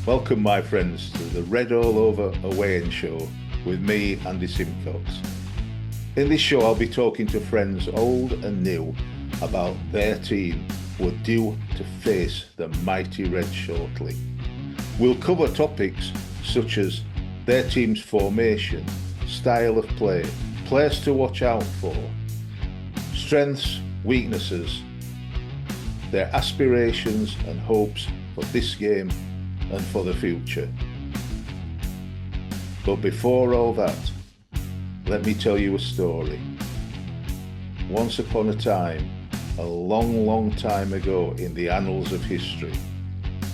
Welcome, my friends, to the Red All Over Away Show with me, Andy Simcox. In this show, I'll be talking to friends old and new about their team who are due to face the mighty Reds shortly. We'll cover topics such as their team's formation, style of play, players to watch out for, strengths, weaknesses, their aspirations and hopes for this game and for the future. But before all that, let me tell you a story. Once upon a time, a long time ago in the annals of history,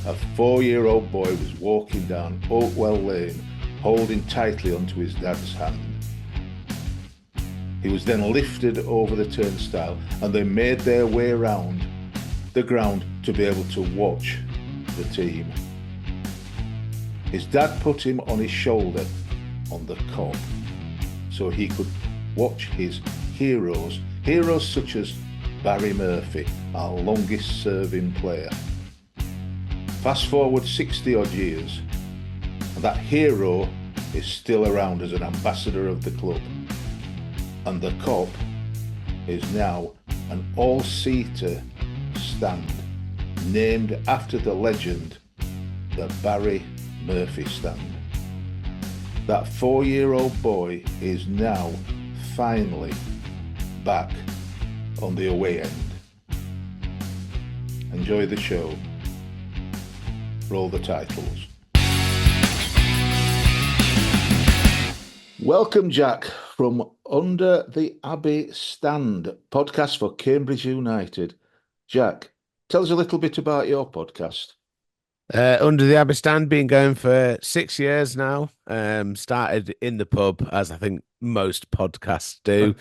a 4-year-old boy was walking down Oakwell Lane, holding tightly onto his dad's hand. He was then lifted over the turnstile and they made their way around the ground to be able to watch the team. His dad put him on his shoulder on the cob so he could watch his heroes such as Barry Murphy, our longest serving player. Fast forward 60 odd years and that hero is still around as an ambassador of the club, and the cob is now an all-seater stand named after the legend, the Barry Murphy stand. That 4-year-old boy is now finally back on the away end. Enjoy the show. Roll the titles. Welcome, Jack, from Under the Abbey Stand, podcast for Cambridge United. Jack, tell us a little bit about your podcast. Under the Abbey Stand, been going for 6 years now. Started in the pub, as I think most podcasts do.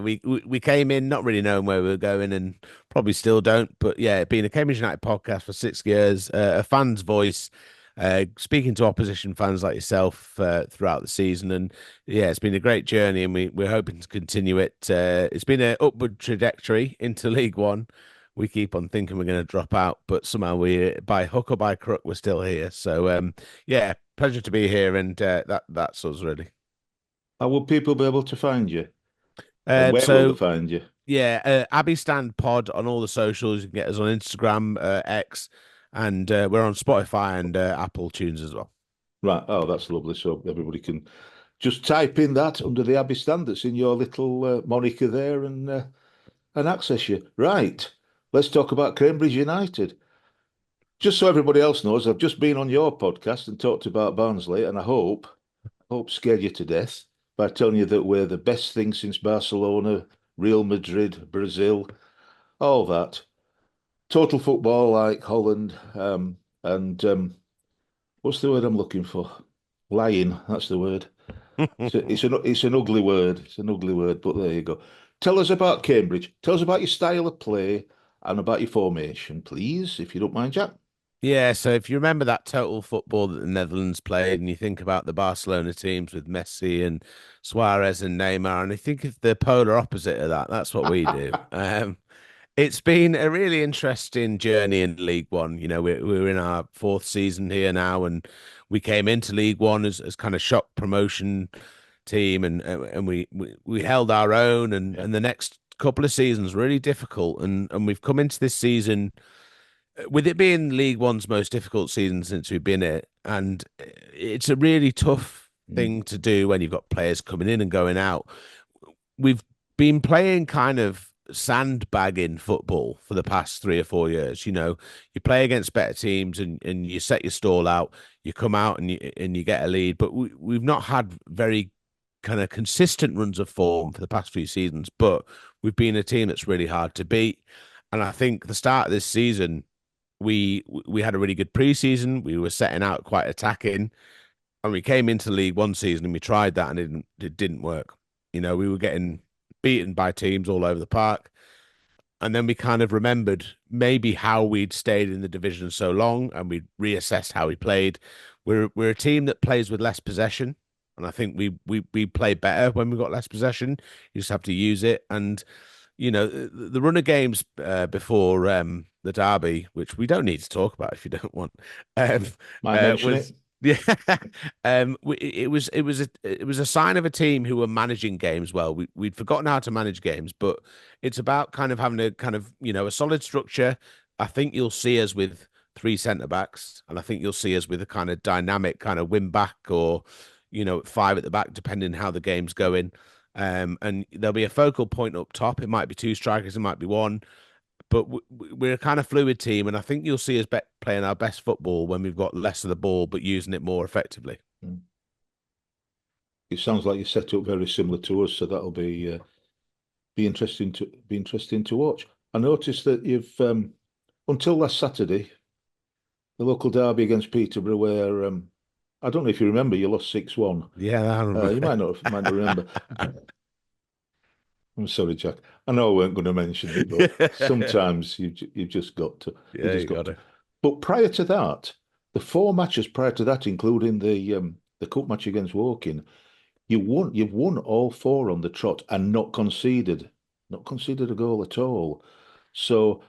We came in not really knowing where we were going, and probably still don't. But yeah, being a Cambridge United podcast for 6 years, a fan's voice, speaking to opposition fans like yourself throughout the season, and yeah, it's been a great journey, and we're hoping to continue it. It's been an upward trajectory into League One. We keep on thinking we're going to drop out, but somehow we, by hook or by crook, we're still here. So, pleasure to be here, and that's us really. How will people be able to find you? And where will they find you? Yeah, Abbey Stand Pod on all the socials. You can get us on Instagram, X, and we're on Spotify and Apple Tunes as well. Right. Oh, that's lovely. So everybody can just type in that Under the Abbey Stand that's in your little moniker there and access you. Right. Let's talk about Cambridge United. Just so everybody else knows, I've just been on your podcast and talked about Barnsley, and I hope scared you to death by telling you that we're the best thing since Barcelona, Real Madrid, Brazil, all that. Total football like Holland, and what's the word I'm looking for? Lying, that's the word. It's an ugly word. It's an ugly word, but there you go. Tell us about Cambridge. Tell us about your style of play and about your formation, please, if you don't mind, Jack. Yeah, so if you remember that total football that the Netherlands played, and you think about the Barcelona teams with Messi and Suarez and Neymar, and I think of the polar opposite of that, that's what we do. It's been a really interesting journey in League One. You know, we're in our 4th season here now, and we came into League One as kind of shock promotion team, and we held our own, and the next couple of seasons really difficult, and we've come into this season with it being League One's most difficult season since we've been here, and it's a really tough thing to do when you've got players coming in and going out. We've been playing kind of sandbagging football for the past 3 or 4 years. You know, you play against better teams and you set your stall out, you come out and you get a lead, but we've not had very kind of consistent runs of form for the past few seasons, but we've been a team that's really hard to beat. And I think the start of this season, we had a really good preseason. We were setting out quite attacking, and we came into League One season and we tried that and it didn't work. You know, we were getting beaten by teams all over the park. And then we kind of remembered maybe how we'd stayed in the division so long, and we reassessed how we played. We're a team that plays with less possession, and I think we play better when we've got less possession. You just have to use it. And the run of games before the derby, which we don't need to talk about if you don't want, um, Might mention was it. yeah, it was a sign of a team who were managing games well. We'd forgotten how to manage games, but it's about kind of having a kind of a solid structure. I think you'll see us with three centre backs, and I think you'll see us with a kind of dynamic kind of win back or five at the back, depending how the game's going. And there'll be a focal point up top. It might be two strikers, it might be one, but we're a kind of fluid team, and I think you'll see us playing our best football when we've got less of the ball, but using it more effectively. It sounds like you set up very similar to us, so that'll be interesting to watch. I noticed that you've until last Saturday, the local derby against Peterborough, where I don't know if you remember, you lost 6-1. Yeah, I remember. You might not remember. I'm sorry, Jack. I know I weren't going to mention it, but sometimes you've just got to. Yeah, you got it. But prior to that, the four matches prior to that, including the cup match against Woking, you've won all four on the trot and not conceded a goal at all. So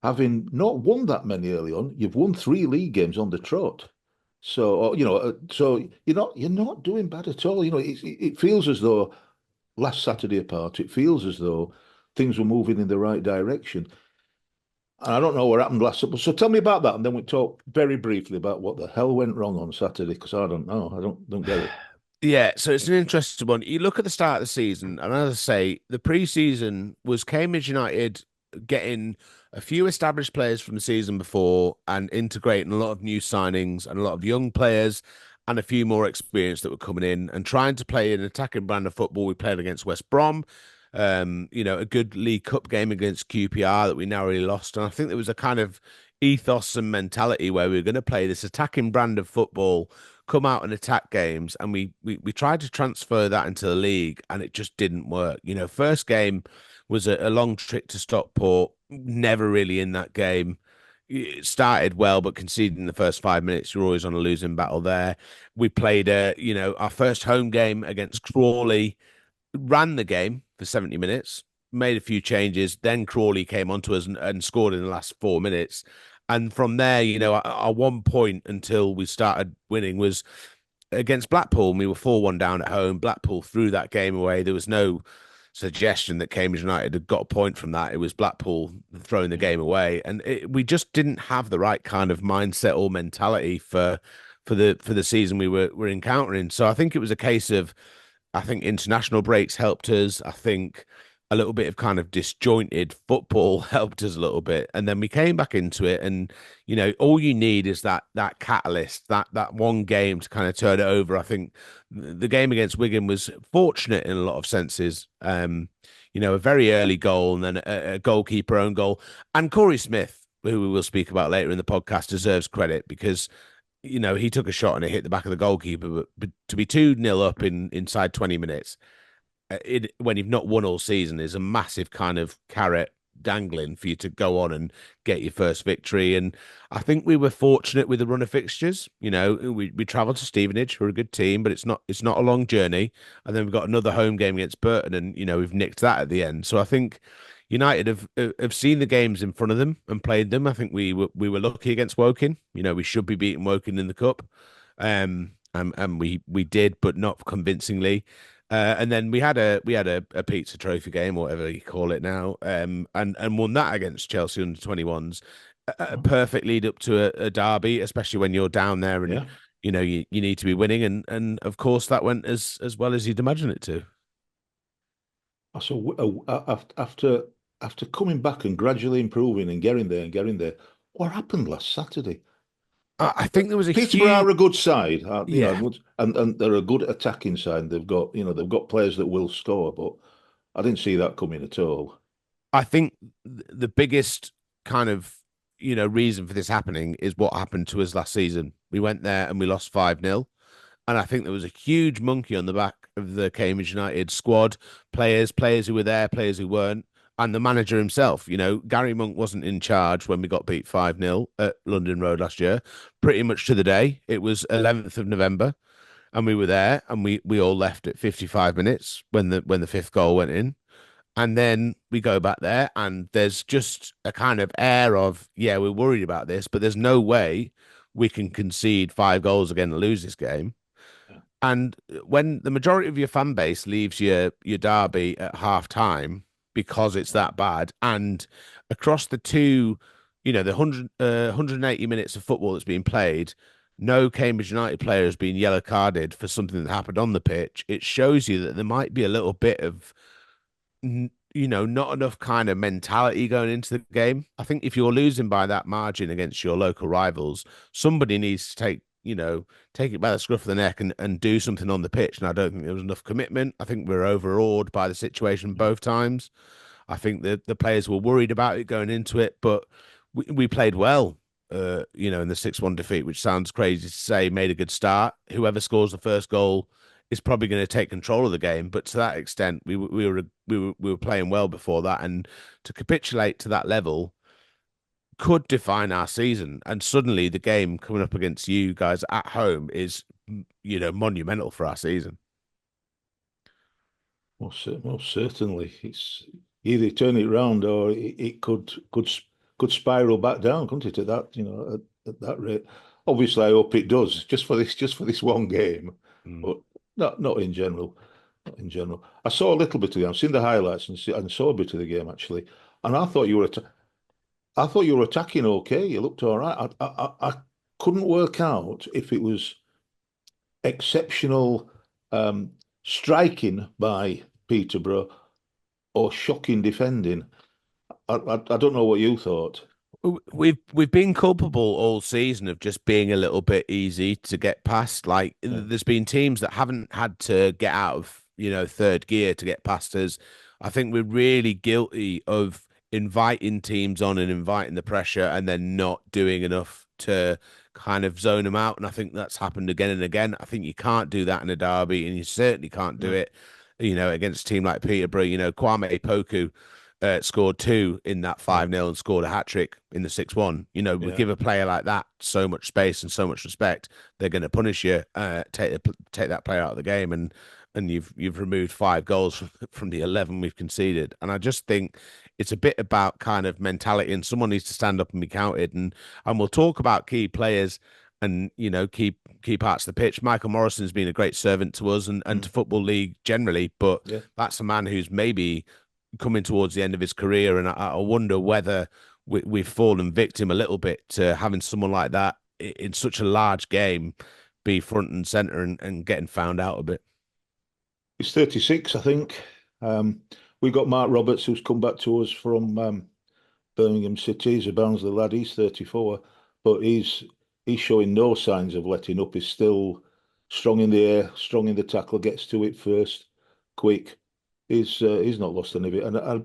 having not won that many early on, you've won three league games on the trot. So so you're not doing bad at all. It feels as though last Saturday apart, it feels as though things were moving in the right direction. And I don't know what happened last. So tell me about that, and then we talk very briefly about what the hell went wrong on Saturday, because I don't know. I don't get it. Yeah, so it's an interesting one. You look at the start of the season, and as I say, the pre-season was Cambridge United getting a few established players from the season before and integrating a lot of new signings and a lot of young players and a few more experience that were coming in and trying to play an attacking brand of football. We played against West Brom, a good League Cup game against QPR that we narrowly lost. And I think there was a kind of ethos and mentality where we were going to play this attacking brand of football, come out and attack games, and we tried to transfer that into the league, and it just didn't work. First game was a long trick to Stockport, never really in that game. It started well, but conceded in the first 5 minutes. You're always on a losing battle there. We played our first home game against Crawley, ran the game for 70 minutes, made a few changes. Then Crawley came onto us and scored in the last 4 minutes. And from there, our 1 point until we started winning was against Blackpool. We were 4-1 down at home. Blackpool threw that game away. There was no suggestion that Cambridge United had got a point from that. It was Blackpool throwing the game away. And we just didn't have the right kind of mindset or mentality for the season we were encountering. So I think it was a case of, I think international breaks helped us. I think a little bit of kind of disjointed football helped us a little bit, and then we came back into it. And all you need is that catalyst, that one game to kind of turn it over. I think the game against Wigan was fortunate in a lot of senses. A very early goal and then a goalkeeper own goal, and Corey Smith, who we will speak about later in the podcast, deserves credit because he took a shot and it hit the back of the goalkeeper. But to be 2-0 up inside 20 minutes, when you've not won all season, is a massive kind of carrot dangling for you to go on and get your first victory. And I think we were fortunate with the run of fixtures. We travelled to Stevenage, who are a good team, but it's not a long journey. And then we've got another home game against Burton, and we've nicked that at the end. So I think United have seen the games in front of them and played them. I think we were lucky against Woking. We should be beating Woking in the cup, and we did, but not convincingly. And then we had a pizza trophy game, or whatever you call it now, and won that against Chelsea under 21s. A perfect lead up to a derby, especially when you're down there and you need to be winning. And of course that went as well as you'd imagine it to. So after coming back and gradually improving and getting there, what happened last Saturday? I think there was a Peterborough huge... are a good side, Yeah. and they're a good attacking side. They've got players that will score, but I didn't see that coming at all. I think the biggest kind of reason for this happening is what happened to us last season. We went there and we lost 5-0. And I think there was a huge monkey on the back of the Cambridge United squad, players who were there, players who weren't, and the manager himself. Gary Monk wasn't in charge when we got beat 5-0 at London Road last year, pretty much to the day. It was 11th of November, and we were there, and we all left at 55 minutes when the fifth goal went in. And then we go back there, and there's just a kind of air of, yeah, we're worried about this, but there's no way we can concede 5 goals again and lose this game. And when the majority of your fan base leaves your derby at half time because it's that bad, and across the two, the 180 minutes of football that's being played, no Cambridge United player has been yellow carded for something that happened on the pitch. It shows you that there might be a little bit of not enough kind of mentality going into the game. I think if you're losing by that margin against your local rivals, somebody needs to take it by the scruff of the neck and do something on the pitch. And I don't think there was enough commitment. I think we are overawed by the situation both times. I think that the players were worried about it going into it, but we played well. In the 6-1 defeat, which sounds crazy to say, made a good start. Whoever scores the first goal is probably going to take control of the game. But to that extent, we were playing well before that, and to capitulate to that level could define our season. And suddenly, the game coming up against you guys at home is, monumental for our season. Most certainly, it's either turn it round or it could spiral back down, couldn't it? At that, at that rate. Obviously, I hope it does, just for this one game, but not in general. Not in general. I saw a little bit of the game. I've seen the highlights and saw a bit of the game actually, and I thought you were attacking okay. You looked all right. I couldn't work out if it was exceptional striking by Peterborough or shocking defending. I don't know what you thought. We've been culpable all season of just being a little bit easy to get past. Like there's been teams that haven't had to get out of, third gear to get past us. I think we're really guilty of inviting teams on and inviting the pressure and then not doing enough to kind of zone them out. And I think that's happened again and again. I think you can't do that in a derby, and you certainly can't do it, against a team like Peterborough. Kwame Poku scored two in that 5-0 and scored a hat trick in the 6-1. We give a player like that so much space and so much respect, they're going to punish you, take that player out of the game, and you've removed 5 goals from the 11 we've conceded. And I just think it's a bit about kind of mentality, and someone needs to stand up and be counted. And we'll talk about key players and key parts of the pitch. Michael Morrison's been a great servant to us and to Football League generally, but that's a man who's maybe coming towards the end of his career, and I wonder whether we've fallen victim a little bit to having someone like that in such a large game be front and center and getting found out a bit. He's 36, I think. We've got Mark Roberts, who's come back to us from Birmingham City. He's a Barnsley lad. He's 34, but he's showing no signs of letting up. He's still strong in the air, strong in the tackle, gets to it first, quick. He's not lost any of it, and a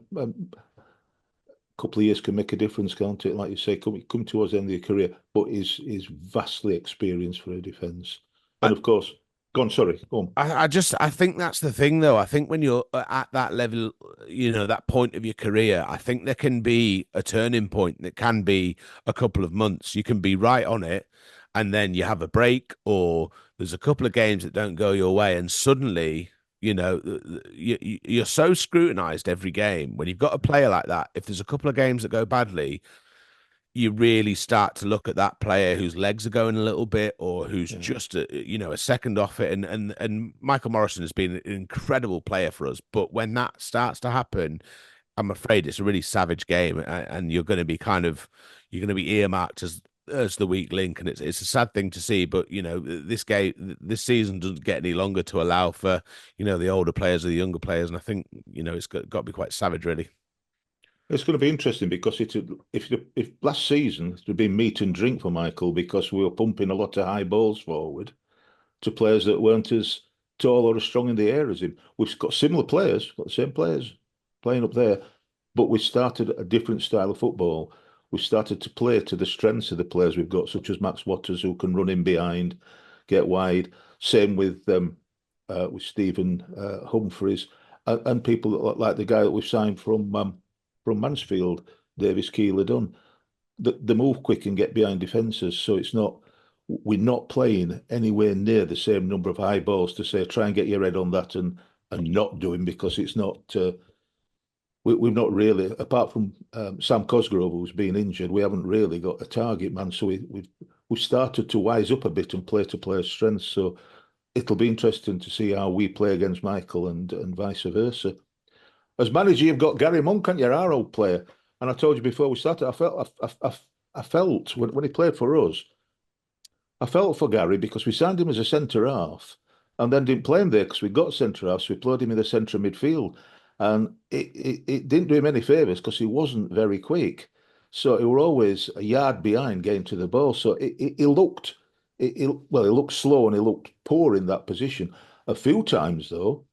couple of years can make a difference, can't it? Like you say, come towards the end of your career, but he's vastly experienced for a defence, and of course. Go on, sorry. Go on. I think that's the thing, though. I think when you're at that level, that point of your career, I think there can be a turning point that can be a couple of months. You can be right on it, and then you have a break, or there's a couple of games that don't go your way, and suddenly, you're so scrutinized every game. When you've got a player like that, if there's a couple of games that go badly, you really start to look at that player whose legs are going a little bit, or who's just a second off it. And Michael Morrison has been an incredible player for us, but when that starts to happen, I'm afraid it's a really savage game, and you're going to be earmarked as the weak link, and it's a sad thing to see. But this season doesn't get any longer to allow for the older players or the younger players, and I think it's got to be quite savage, really. It's going to be interesting because if last season it had been meat and drink for Michael because we were pumping a lot of high balls forward to players that weren't as tall or as strong in the air as him. We've got similar players, got the same players playing up there, but we started a different style of football. We started to play to the strengths of the players we've got, such as Max Waters, who can run in behind, get wide. Same with Stephen Humphreys and people like the guy that we've signed from Mansfield, Davis Keeler Dunn. They move quick and get behind defences, so we're not playing anywhere near the same number of high balls to say try and get your head on that and not do him because it's not we've not really, apart from Sam Cosgrove, who's been injured, we haven't really got a target man. So we started to wise up a bit and play to players' strengths. So it'll be interesting to see how we play against Michael and vice versa. As manager, you've got Gary Monk, and you're our old player. And I told you before we started, I felt when he played for us, I felt for Gary because we signed him as a centre half and then didn't play him there because we got centre half, so we played him in the centre midfield. And it didn't do him any favours because he wasn't very quick. So he were always a yard behind getting to the ball. So he looked, well, he looked slow and he looked poor in that position. A few times, though,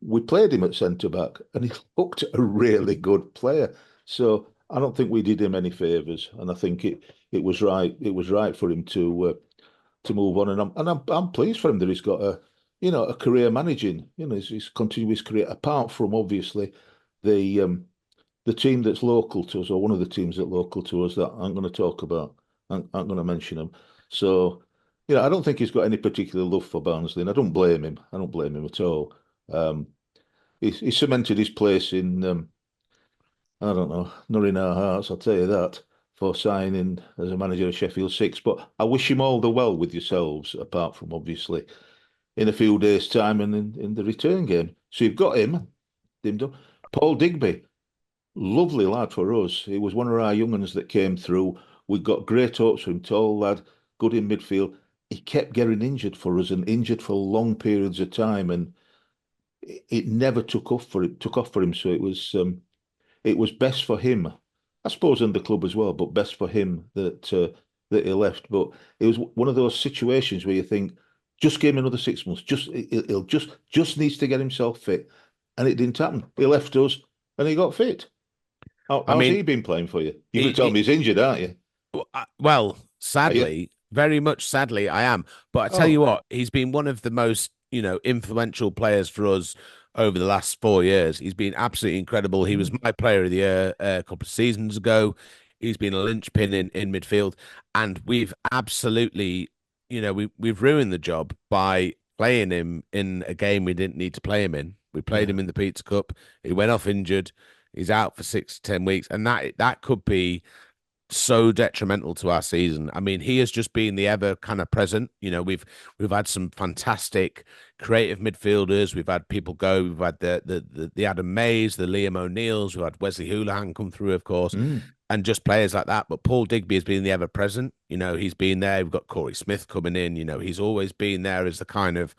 we played him at centre back and he looked a really good player. So I don't think we did him any favours, and I think it was right. It was right for him to move on, and I'm pleased for him that he's got a career managing. He's continued his career apart from obviously the team that's local to us, or one of the teams that local to us that I'm going to talk about. I'm going to mention them. So I don't think he's got any particular love for Barnsley, and I don't blame him. I don't blame him at all. He cemented his place in. I don't know, not in our hearts, I'll tell you that, for signing as a manager of Sheffield Six. But I wish him all the well with yourselves, apart from obviously in a few days' time and in the return game. So you've got him. Paul Digby, lovely lad for us. He was one of our young ones that came through. We got great hopes for him, tall lad, good in midfield. He kept getting injured for us and injured for long periods of time, and it never took off for him. So it was best for him, I suppose, and the club as well, but best for him that he left. But it was one of those situations where you think, just give him another 6 months. He'll just needs to get himself fit, and it didn't happen. He left us, and he got fit. How's he been playing for you? You can tell me he's injured, aren't you? Well, sadly, very much sadly, I am. But I tell you what, he's been one of the most influential players for us over the last 4 years. He's been absolutely incredible. He was my player of the year a couple of seasons ago. He's been a linchpin in midfield, and we've absolutely, we've ruined the job by playing him in a game we didn't need to play him in. We played him in the Pizza Cup. He went off injured. He's out for 6 to 10 weeks, and that could be so detrimental to our season. I mean, he has just been the ever kind of present. We've had some fantastic creative midfielders. We've had people go. We've had the Adam Mays, the Liam O'Neills. We've had Wesley Houlihan come through, of course, and just players like that. But Paul Digby has been the ever present. He's been there. We've got Corey Smith coming in. He's always been there as the kind of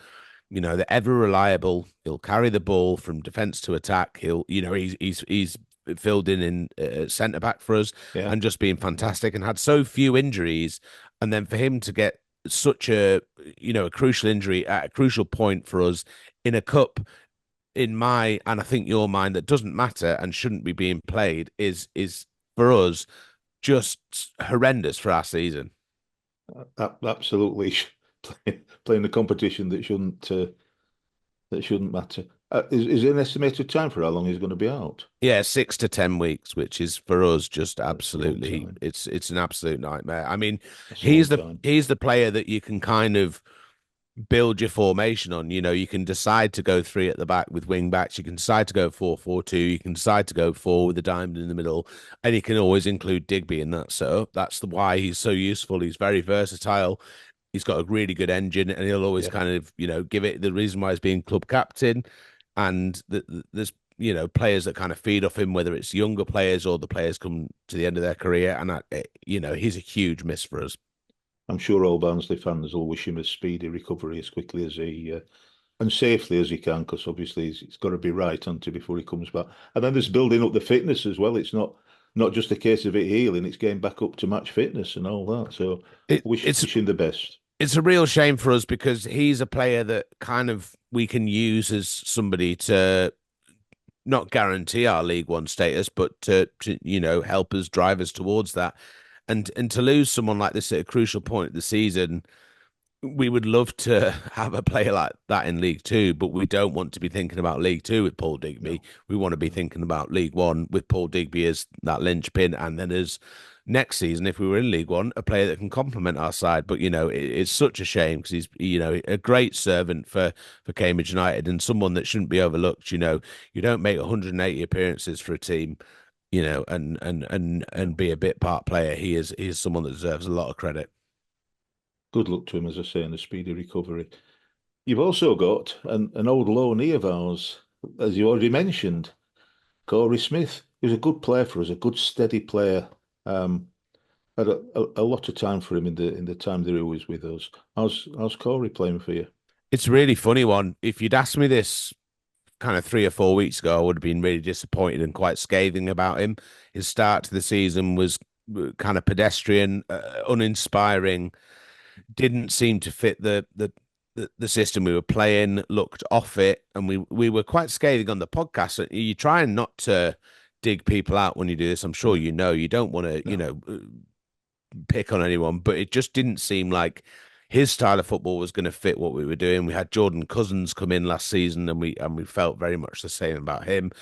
the ever reliable. He'll carry the ball from defense to attack. He's filled in centre back for us and just being fantastic, and had so few injuries, and then for him to get such a crucial injury at a crucial point for us in a cup, in my and I think your mind, that doesn't matter and shouldn't be being played, is for us just horrendous for our season. Absolutely. Playing a competition that shouldn't matter. Is there an estimated time for how long he's going to be out? Yeah, 6 to 10 weeks, which is for us just absolutely, it's an absolute nightmare. I mean, he's the player that you can kind of build your formation on. You can decide to go 3 at the back with wing backs. You can decide to go 4-4-2. You can decide to go 4 with a diamond in the middle, and you can always include Digby in that. So that's why he's so useful. He's very versatile. He's got a really good engine, and he'll always kind of, give it the reason why he's being club captain. And there's, players that kind of feed off him, whether it's younger players or the players come to the end of their career. And, he's a huge miss for us. I'm sure all Barnsley fans will wish him a speedy recovery as quickly as he and safely as he can, because obviously it's got to be right, hasn't it, before he comes back. And then there's building up the fitness as well. It's not just a case of it healing, it's getting back up to match fitness and all that. So wish him the best. It's a real shame for us because he's a player that kind of we can use as somebody to not guarantee our League One status, but to help us, drive us towards that. And to lose someone like this at a crucial point of the season, we would love to have a player like that in League Two, but we don't want to be thinking about League Two with Paul Digby. No. We want to be thinking about League One with Paul Digby as that linchpin, and then as next season, if we were in League One, a player that can complement our side. But it's such a shame because he's a great servant for Cambridge United and someone that shouldn't be overlooked. You don't make 180 appearances for a team, and be a bit part player. He is someone that deserves a lot of credit. Good luck to him, as I say, in a speedy recovery. You've also got an old loanee of ours, as you already mentioned, Corey Smith. He was a good player for us, a good steady player. Had a lot of time for him in the time that he was with us. How's Corey playing for you? It's a really funny one. If you'd asked me this kind of 3 or 4 weeks ago, I would have been really disappointed and quite scathing about him. His start to the season was kind of pedestrian, uninspiring, didn't seem to fit the system we were playing, looked off it, and we were quite scathing on the podcast. You're trying not to dig people out when you do this. I'm sure you don't want to, pick on anyone, but it just didn't seem like his style of football was going to fit what we were doing. We had Jordan Cousins come in last season, and we felt very much the same about him.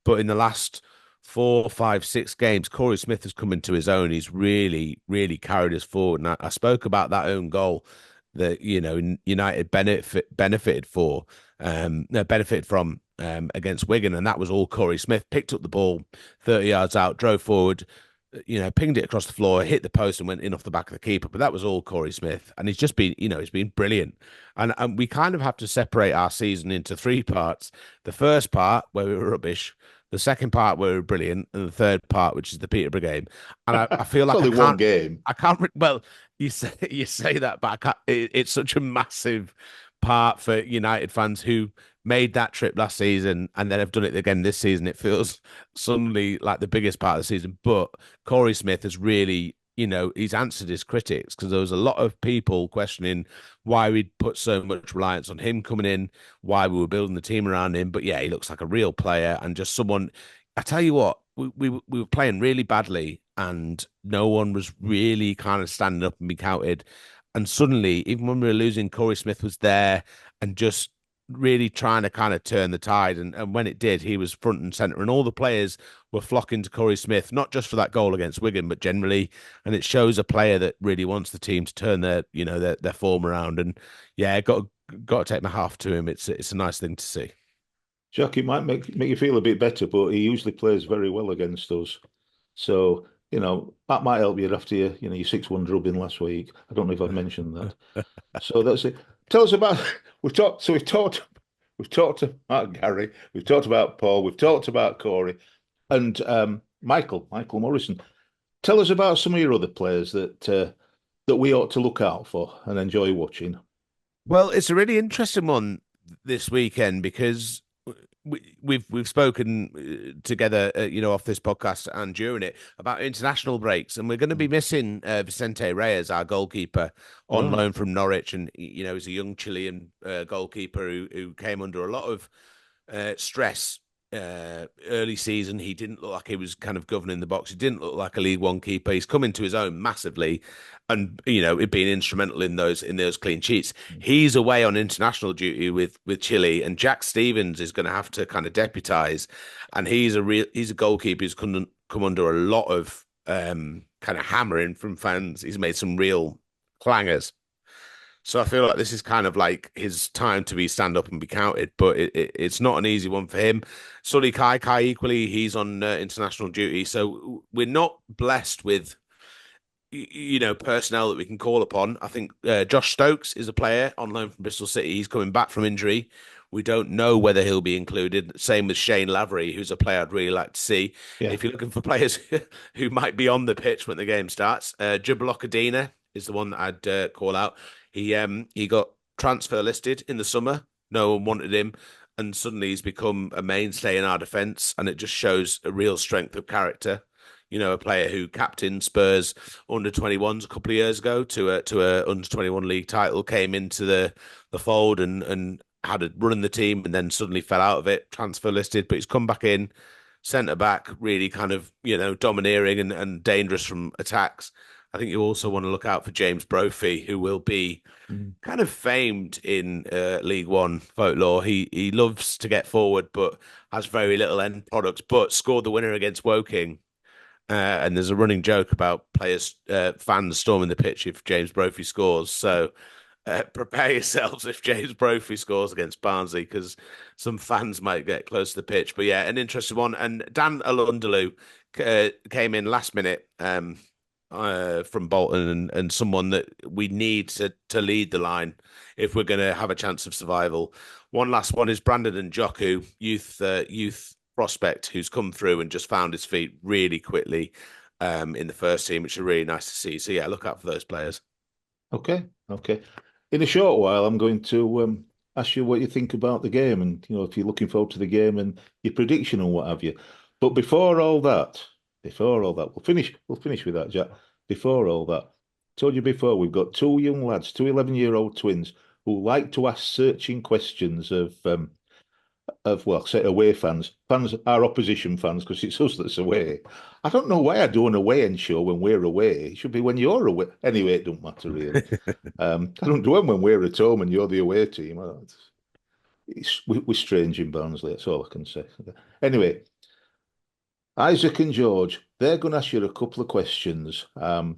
But in the last 4, 5, 6 games, Corey Smith has come into his own. He's really, really carried us forward. And I spoke about that own goal that United benefited from against Wigan, and that was all Corey Smith. Picked up the ball 30 yards out, drove forward, pinged it across the floor, hit the post, and went in off the back of the keeper. But that was all Corey Smith, and he's just been, he's been brilliant. And we kind of have to separate our season into three parts. The first part where we were rubbish, the second part where we were brilliant, and the third part, which is the Peterborough game. And I feel like only one game. I can't. Well, you say that, but it's such a massive part for United fans who made that trip last season and then have done it again this season. It feels suddenly like the biggest part of the season. But Corey Smith has really, he's answered his critics, because there was a lot of people questioning why we'd put so much reliance on him coming in, why we were building the team around him. But yeah, he looks like a real player and just someone. I tell you what, we were playing really badly and no one was really kind of standing up and be counted. And suddenly, even when we were losing, Corey Smith was there and just really trying to kind of turn the tide. And when it did, he was front and centre. And all the players were flocking to Corey Smith, not just for that goal against Wigan, but generally. And it shows a player that really wants the team to turn their form around. And yeah, got to take my half to him. It's a nice thing to see. Jack, it might make you feel a bit better, but he usually plays very well against us. So, that might help you after your 6-1 drubbing last week. I don't know if I've mentioned that. So that's it. Tell us about we've talked about Gary, we've talked about Paul, we've talked about Corey, and Michael Morrison. Tell us about some of your other players that we ought to look out for and enjoy watching. Well, it's a really interesting one this weekend because we've spoken together, off this podcast and during it about international breaks, and we're going to be missing Vicente Reyes, our goalkeeper, on loan from Norwich, and he's a young Chilean goalkeeper who came under a lot of stress early season. He didn't look like he was kind of governing the box. He didn't look like a League One keeper. He's come into his own massively, and it being instrumental in those clean sheets. He's away on international duty with Chile, and Jack Stevens is going to have to kind of deputise. And he's a goalkeeper who's come under a lot of kind of hammering from fans. He's made some real clangers. So I feel like this is kind of like his time to stand up and be counted, but it's not an easy one for him. Sully Kai equally, he's on international duty. So we're not blessed with, personnel that we can call upon. I think Josh Stokes is a player on loan from Bristol City. He's coming back from injury. We don't know whether he'll be included. Same with Shane Lavery, who's a player I'd really like to see. Yeah. If you're looking for players who might be on the pitch when the game starts, Jubalokadina is the one that I'd call out. He got transfer listed in the summer. No one wanted him, and suddenly he's become a mainstay in our defence, and it just shows a real strength of character. A player who captained Spurs under-21s a couple of years ago to a under-21 league title, came into the fold and had to run the team, and then suddenly fell out of it, transfer listed, but he's come back in, centre back, really kind of domineering and dangerous from attacks. I think you also want to look out for James Brophy, who will be kind of famed in League One folklore. He loves to get forward, but has very little end products. But scored the winner against Woking And there's a running joke about fans storming the pitch if James Brophy scores. So prepare yourselves if James Brophy scores against Barnsley, because some fans might get close to the pitch. But yeah, an interesting one. And Dan Alundaloo came in last minute from Bolton, and someone that we need to lead the line if we're going to have a chance of survival. One last one is Brandon Njoku, youth prospect who's come through and just found his feet really quickly in the first team, which is really nice to see. So yeah, look out for those players. Okay, okay. In a short while, I'm going to ask you what you think about the game, and if you're looking forward to the game and your prediction and what have you. But before all that, we'll finish with that, Jack. Before all that, told you before, we've got two young lads, two 11-year-old twins who like to ask searching questions of well, say away fans are opposition fans because it's us that's away. I don't know why I do an away end show when we're away. It should be when you're away. Anyway, it don't matter really. I don't do them when we're at home and you're the away team. We're strange in Barnsley. That's all I can say. Anyway, Isaac and George, they're going to ask you a couple of questions, and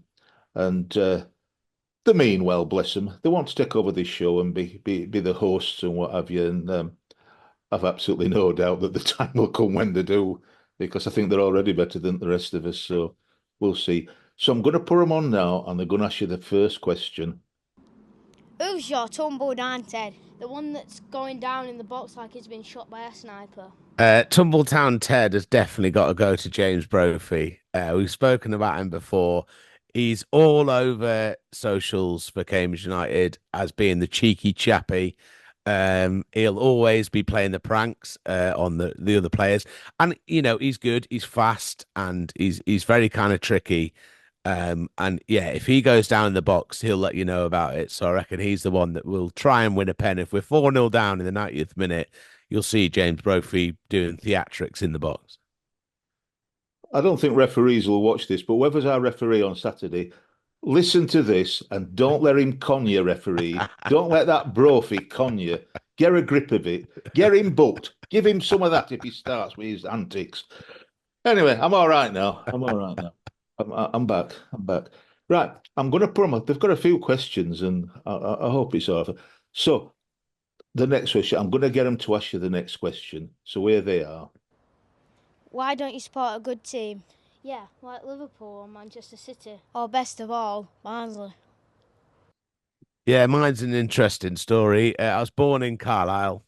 they mean well, bless them. They want to take over this show and be the hosts and what have you, and I've absolutely no doubt that the time will come when they do, because I think they're already better than the rest of us. So we'll see. So I'm going to put them on now, and they're going to ask you the first question. Who's your tumble down, Ted? The one that's going down in the box like he's been shot by a sniper. Tumbletown Ted has definitely got to go to James Brophy. We've spoken about him before. He's all over socials for Cambridge United as being the cheeky chappy. He'll always be playing the pranks on the other players, and he's good, he's fast, and he's very kind of tricky. And yeah, if he goes down in the box, he'll let you know about it. So I reckon he's the one that will try and win a pen. If we're 4-0 down in the 90th minute, you'll see James Brophy doing theatrics in the box. I don't think referees will watch this, but whoever's our referee on Saturday, listen to this and don't let him con you, referee. Don't let that Brophy con you. Get a grip of it. Get him booked. Give him some of that if he starts with his antics. Anyway, I'm all right now. I'm back. Right. I'm going to put them. They've got a few questions, and I hope it's over. So the next question, I'm going to get them to ask you the next question. So here they are. Why don't you support a good team? Yeah, like Liverpool or Manchester City. Or best of all, Barnsley. Yeah, mine's an interesting story. I was born in Carlisle.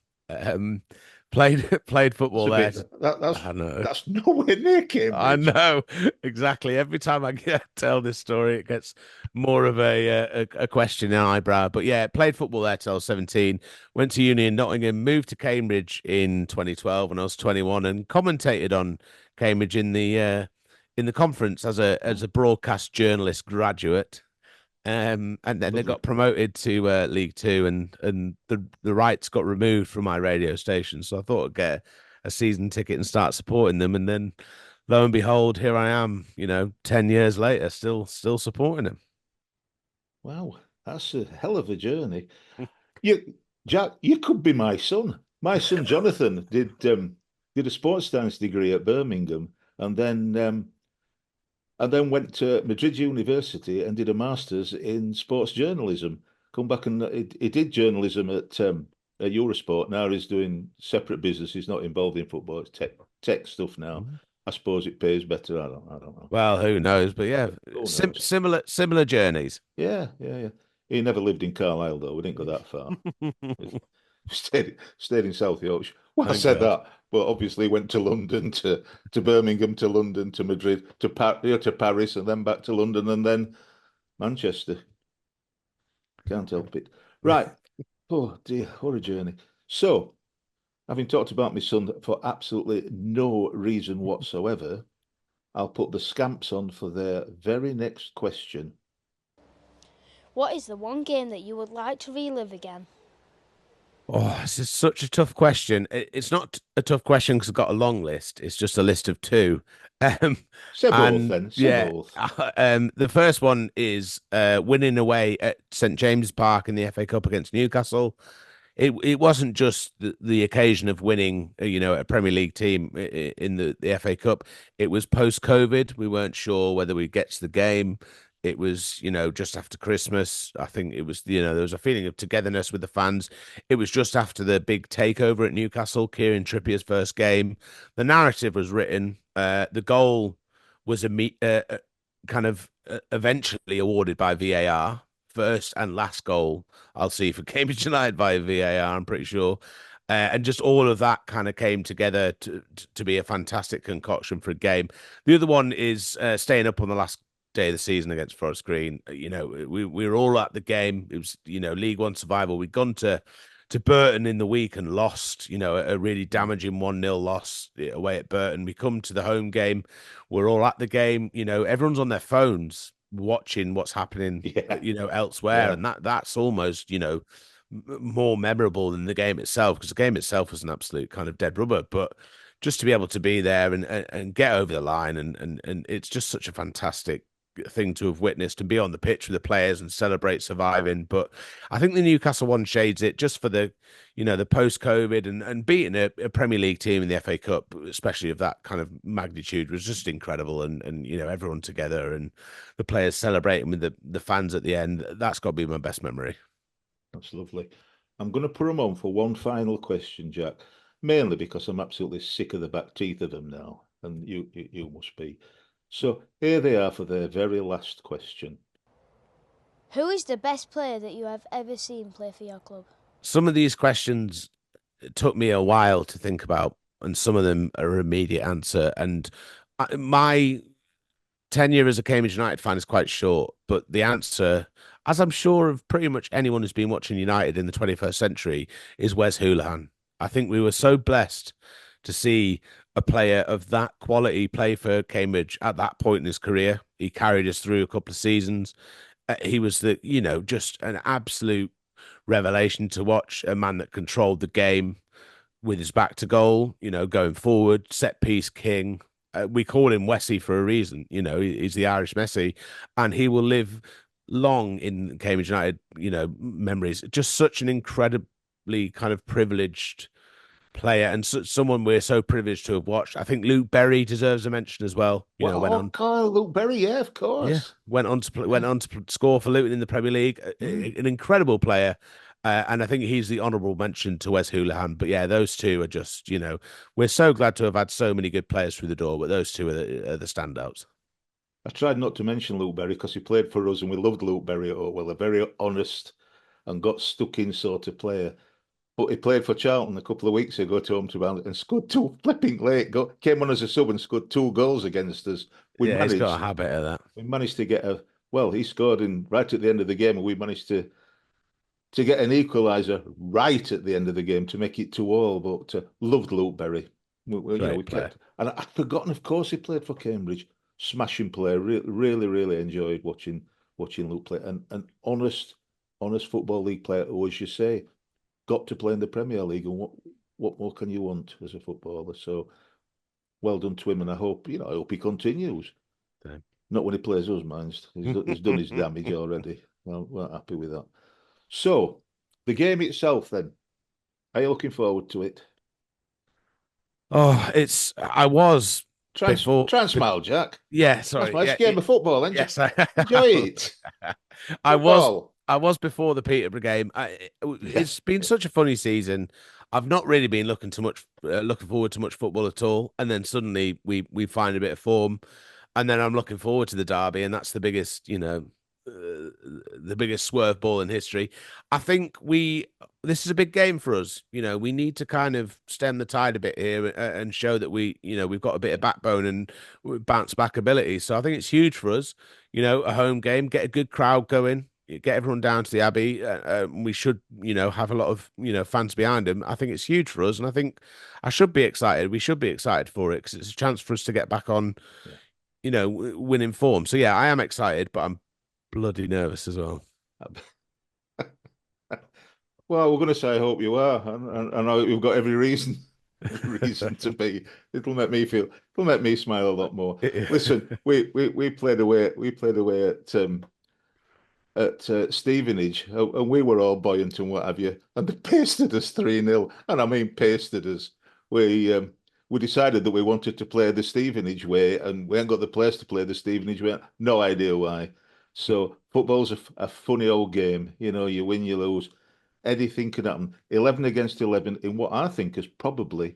Played football there. I know. That's nowhere near Cambridge. I know exactly. Every time I tell this story, it gets more of a question in eyebrow. But yeah, played football there till I was 17. Went to uni in Nottingham. Moved to Cambridge in 2012 when I was 21, and commentated on Cambridge in the conference as a broadcast journalist graduate. And then they got promoted to League Two, and the rights got removed from my radio station. So I thought I'd get a season ticket and start supporting them. And then, lo and behold, here I am. 10 years later, still supporting them. Wow, that's a hell of a journey. Jack, you could be my son. My son Jonathan did a sports science degree at Birmingham, and then went to Madrid University and did a master's in sports journalism. Come back and he did journalism at Eurosport. Now he's doing separate business. He's not involved in football. It's tech stuff now. I suppose it pays better. I don't know. Well, who knows? But yeah, similar journeys. Yeah. He never lived in Carlisle though. We didn't go that far. stayed in South Yorkshire. Well, I said that, but obviously went to London, to Birmingham, to London, to Madrid, to Paris, and then back to London, and then Manchester. Can't help it. Right. Oh dear, what a journey. So, having talked about my son for absolutely no reason whatsoever, I'll put the Scamps on for their very next question. What is the one game that you would like to relive again? Oh, this is such a tough question. It's not a tough question because I've got a long list. It's just a list of two. Say both then. Say both. The first one is winning away at St James's Park in the FA Cup against Newcastle. it wasn't just the occasion of winning, a Premier League team in the FA Cup. It was post-COVID. We weren't sure whether we'd get to the game. It was, just after Christmas. I think it was, there was a feeling of togetherness with the fans. It was just after the big takeover at Newcastle, Kieran Trippier's first game. The narrative was written. The goal was kind of eventually awarded by VAR. First and last goal I'll see for Cambridge United via VAR, I'm pretty sure. And just all of that kind of came together to be a fantastic concoction for a game. The other one is staying up on the last day of the season against Forest Green. We were all at the game. It was, League One survival. We'd gone to Burton in the week and lost, a really damaging 1-0 loss away at Burton. We come to the home game. We're all at the game. Everyone's on their phones watching what's happening, elsewhere. Yeah. And that's almost, more memorable than the game itself, because the game itself was an absolute kind of dead rubber. But just to be able to be there and get over the line, and it's just such a fantastic thing to have witnessed and be on the pitch with the players and celebrate surviving. But I think the Newcastle one shades it just for the, the post-COVID and beating a Premier League team in the FA Cup, especially of that kind of magnitude, was just incredible. And everyone together and the players celebrating with the fans at the end. That's got to be my best memory. That's lovely. I'm going to put them on for one final question, Jack, mainly because I'm absolutely sick of the back teeth of them now, and you must be. So here they are for their very last question. Who is the best player that you have ever seen play for your club? Some of these questions took me a while to think about, and some of them are immediate answer. And my tenure as a Cambridge United fan is quite short, but the answer, as I'm sure of pretty much anyone who's been watching United in the 21st century, is Wes Hoolahan. I think we were so blessed to see a player of that quality play for Cambridge at that point in his career. He carried us through a couple of seasons. He was just an absolute revelation to watch, a man that controlled the game with his back to goal, going forward, set piece king. We call him Wessie for a reason. He's the Irish Messi, and he will live long in Cambridge United, memories. Just such an incredibly kind of privileged player, and someone we're so privileged to have watched. I think Luke Berry deserves a mention as well. Luke Berry, yeah, of course. Yeah, went on to score for Luton in the Premier League. An incredible player. And I think he's the honourable mention to Wes Hoolahan. But yeah, those two are just, we're so glad to have had so many good players through the door, but those two are the standouts. I tried not to mention Luke Berry because he played for us and we loved Luke Berry at Oakwell, a very honest and got stuck in sort of player. But he played for Charlton a couple of weeks ago to home to Vale and scored two flipping late. Came on as a sub and scored 2 goals against us. He's got a habit of that. We managed to get he scored right at the end of the game, and we managed to get an equaliser right at the end of the game to make it 2-2. But loved Luke Berry. We kept, and I'd forgotten, of course, he played for Cambridge. Smashing player. Really, really enjoyed watching Luke play. And an honest Football League player, who, as you say, got to play in the Premier League. And what more can you want as a footballer? So well done to him, and I hope he continues. Same. Not when he plays us, mind. He's done his damage already. Well, we're happy with that. So the game itself, then, are you looking forward to it? Oh, I was. Try and smile, Jack. Yeah, sorry. It's a game of football, isn't it? Yes, enjoy it. I was before the Peterborough game. It's been such a funny season. I've not really been looking forward to much football at all, and then suddenly we find a bit of form, and then I'm looking forward to the derby, and that's the biggest, the biggest swerve ball in history. I think this is a big game for us. We need to kind of stem the tide a bit here and show that we've got a bit of backbone and bounce back ability. So I think it's huge for us. A home game, get a good crowd going, get everyone down to the Abbey. We should, have a lot of, fans behind him. I think it's huge for us, and I think I should be excited. We should be excited for it because it's a chance for us to get back on, winning form. So yeah, I am excited, but I'm bloody nervous as well. Well, we're going to say I hope you are, and I know you've got every reason to be. It'll make me smile a lot more. Listen, we played away at at Stevenage, and we were all buoyant and what have you, and they pasted us 3-0. And I mean pasted us. We decided that we wanted to play the Stevenage way, and we ain't got the place to play the Stevenage way. No idea why. So football's a funny old game. You know, you win, you lose. Anything can happen. 11 against 11 in what I think is probably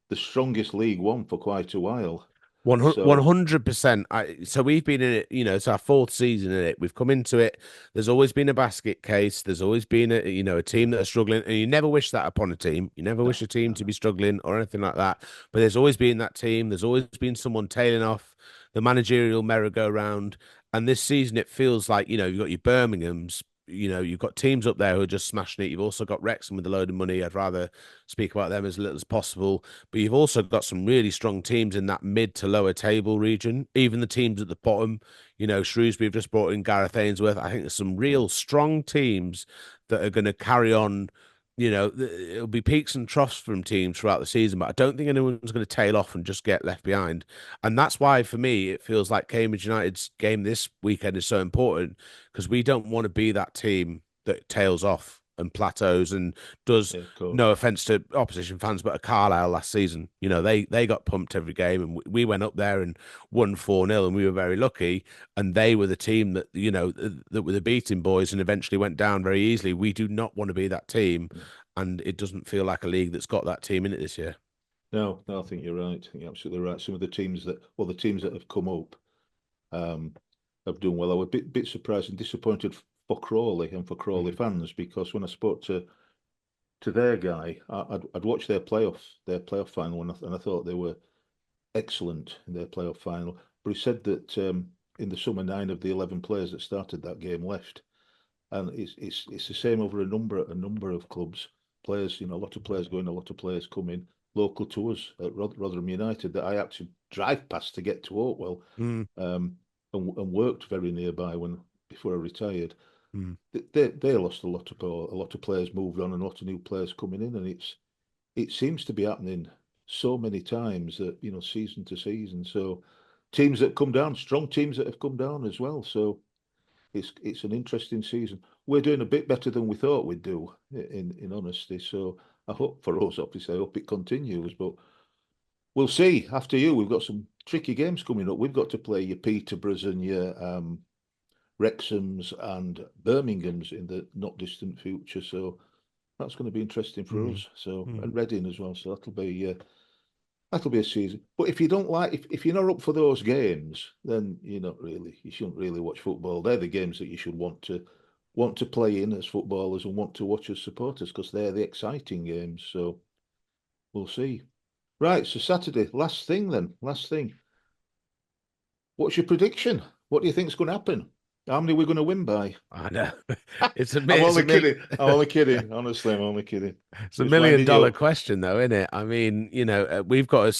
the strongest League One for quite a while. So 100%. So we've been in it, it's our fourth season in it. We've come into it. There's always been a basket case. There's always been a team that are struggling, and you never wish that upon a team. You never wish a team to be struggling or anything like that. But there's always been that team. There's always been someone tailing off the managerial merry-go-round. And this season, it feels like, you've got your Birmingham's, you've got teams up there who are just smashing it. You've also got Wrexham with a load of money. I'd rather speak about them as little as possible. But you've also got some really strong teams in that mid to lower table region. Even the teams at the bottom, Shrewsbury have just brought in Gareth Ainsworth. I think there's some real strong teams that are going to carry on. It'll be peaks and troughs from teams throughout the season, but I don't think anyone's going to tail off and just get left behind. And that's why, for me, it feels like Cambridge United's game this weekend is so important, because we don't want to be that team that tails off and plateaus and does, no offense to opposition fans, but a Carlisle last season. They got pumped every game, and we went up there and won 4-0, and we were very lucky. And they were the team that, that were the beating boys and eventually went down very easily. We do not want to be that team, and it doesn't feel like a league that's got that team in it this year. No, I think you're right. I think you're absolutely right. Some of the teams that have come up have done well. I was a bit surprised and disappointed for Crawley and for Crawley fans, because when I spoke to their guy, I'd watched their playoff final, and I thought they were excellent in their playoff final. But he said that in the summer, 9 of the 11 players that started that game left, and it's the same over a number of clubs. Players, a lot of players going, a lot of players coming. Local to us at Rotherham United that I actually drive past to get to Oakwell, and worked very nearby before I retired. They lost a lot of players, moved on, and a lot of new players coming in, and it seems to be happening so many times that season to season. So teams that come down, strong teams that have come down as well. So it's an interesting season. We're doing a bit better than we thought we'd do, in honesty. So I hope for us, obviously, I hope it continues, but we'll see. After you, we've got some tricky games coming up. We've got to play your Peterboroughs and your Wrexham's and Birmingham's in the not distant future. So that's going to be interesting for us. So and Reading as well. So that'll be a season. But if you don't like, if you're not up for those games, then you shouldn't really watch football. They're the games that you should want to play in as footballers and want to watch as supporters, because they're the exciting games. So we'll see. Right. So Saturday, last thing. What's your prediction? What do you think is going to happen? How many are we going to win by? I know. I'm only kidding. I'm only kidding. Honestly, I'm only kidding. It's $1 million question, though, isn't it? I mean, we've got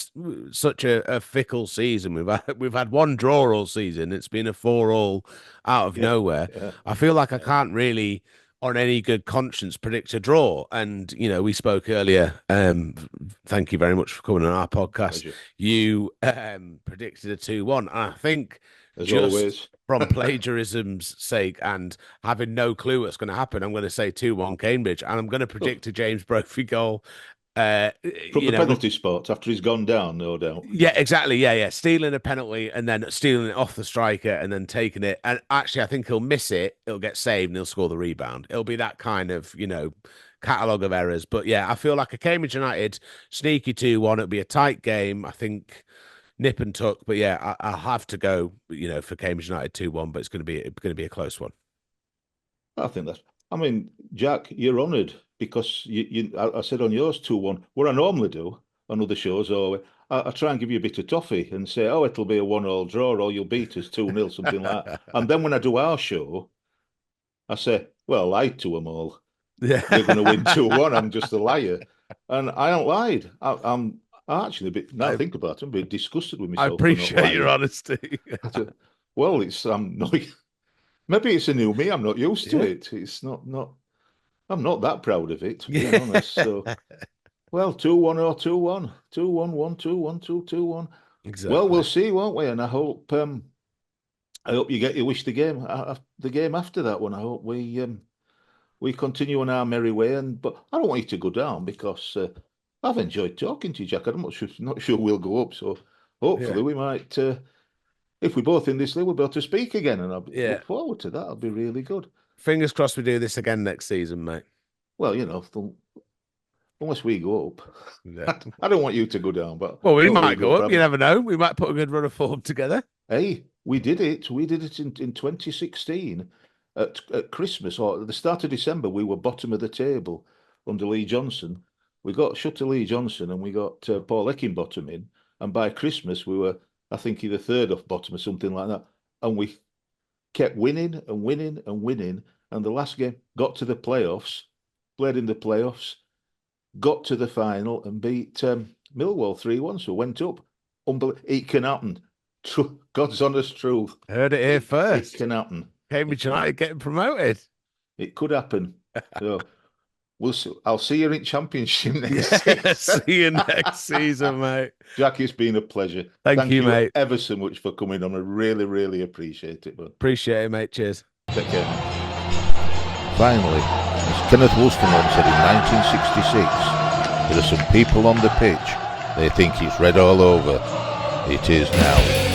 such a fickle season. We've had one draw all season. It's been a 4-all out of nowhere. Yeah. I feel like I can't really, on any good conscience, predict a draw. And we spoke earlier. Thank you very much for coming on our podcast. Pleasure. You predicted a 2-1, and I think, as always, from plagiarism's sake and having no clue what's going to happen, I'm going to say 2-1 Cambridge, and I'm going to predict a James Brophy goal. From the penalty spot after he's gone down, no doubt. Yeah, exactly. Yeah. Stealing a penalty and then stealing it off the striker and then taking it. And actually, I think he'll miss it. It'll get saved and he'll score the rebound. It'll be that kind of, catalogue of errors. But yeah, I feel like a Cambridge United sneaky 2-1. It'll be a tight game. I think nip and tuck, but yeah, I'll have to go, for Cambridge United 2-1, but it's going to be a close one. I think Jack, you're honoured, because I said on yours 2-1. What I normally do on other shows, or I try and give you a bit of toffee and say, oh, it'll be a 1-all draw, or you'll beat us 2-0, something like that. And then when I do our show, I say, well, I lied to them all. Yeah. They're going to win 2-1. I'm just a liar. And I haven't lied. I'm actually a bit, now I think about it, I'm a bit disgusted with myself. I appreciate your honesty. Well, maybe it's a new me. I'm not used to it. It's not. I'm not that proud of it, to be honest. So, well, 2-1 or 2-1, 2-1, 1-2, 1-2, 2-1. Exactly. Well, we'll see, won't we? And I hope I hope you get your wish the game after that one. I hope we continue on our merry way. But I don't want you to go down because I've enjoyed talking to you, Jack. I'm not sure we'll go up. So hopefully we might, if we're both in this league, we'll be able to speak again. And I'll look forward to that. It'll be really good. Fingers crossed we do this again next season, mate. Well, unless we go up. Yeah. I don't want you to go down. But we might go up. You never know. We might put a good run of form together. Hey, we did it. We did it in 2016 at Christmas or at the start of December. We were bottom of the table under Lee Johnson. We got shut to Lee Johnson and we got Paul Eckingbottom in. And by Christmas, we were, I think, either third off bottom or something like that. And we kept winning and winning and winning. And the last game got to the playoffs, played in the playoffs, got to the final and beat Millwall 3-1. So went up. It can happen. God's honest truth. Heard it here first. It can happen. Cambridge United getting promoted. It could happen. So I'll see you in Championship next season. See you next season, mate. Jack, it's been a pleasure. Thank you, mate. Ever so much for coming on. I really, really appreciate it. But appreciate it, mate. Cheers. Take care. Finally, as Kenneth Wolstenholme said in 1966, there are some people on the pitch. They think it's red all over. It is now.